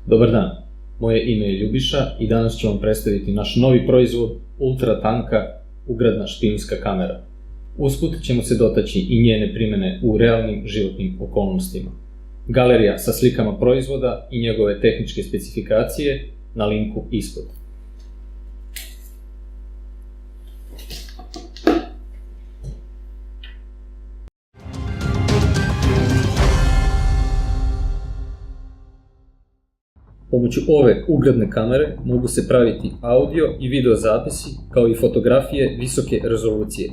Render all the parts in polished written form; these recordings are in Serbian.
Dobar dan, moje ime je Ljubiša i danas ću vam predstaviti naš novi proizvod ultra tanka ugradna špijunska kamera. Usput ćemo se dotaći i njene primjene u realnim životnim okolnostima. Galerija sa slikama proizvoda i njegove tehničke specifikacije na linku ispod. Pomoću ove ugradne kamere mogu se praviti audio i video zapisi kao i fotografije visoke rezolucije.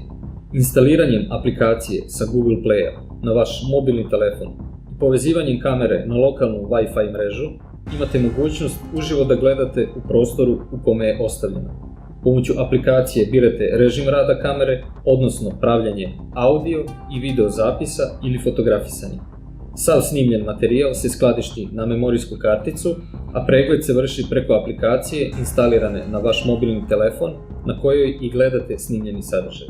Instaliranjem aplikacije sa Google Playa na vaš mobilni telefon i povezivanjem kamere na lokalnu Wi-Fi mrežu imate mogućnost uživo da gledate u prostoru u kome je ostavljena. Pomoću aplikacije birate režim rada kamere, odnosno pravljanje audio i video zapisa ili fotografisanje. Sav snimljen materijal se skladišti na memorijsku karticu, a pregled se vrši preko aplikacije instalirane na vaš mobilni telefon na kojoj i gledate snimljeni sadržaj.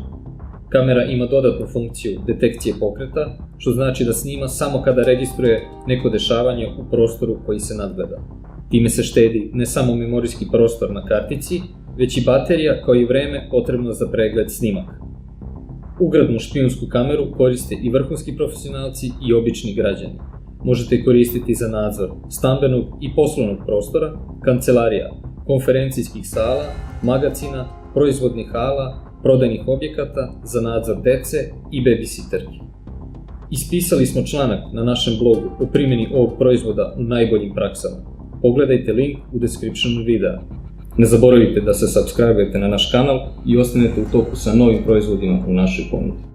Kamera ima dodatnu funkciju detekcije pokreta, što znači da snima samo kada registruje neko dešavanje u prostoru koji se nadgleda. Time se štedi ne samo memorijski prostor na kartici, već i baterija kao i vreme potrebno za pregled snimaka. Ugradnu špijunsku kameru koriste i vrhunski profesionalci i obični građani. Možete koristiti za nadzor stambenog i poslovnog prostora, kancelarija, konferencijskih sala, magacina, proizvodnih hala, prodajnih objekata, za nadzor dece i babysitterki. Ispisali smo članak na našem blogu o primjeni ovog proizvoda u najboljim praksama. Pogledajte link u descriptionu videa. Ne zaboravite da se subscribe-ujete na naš kanal i ostanete u toku sa novim proizvodima u našoj ponudi.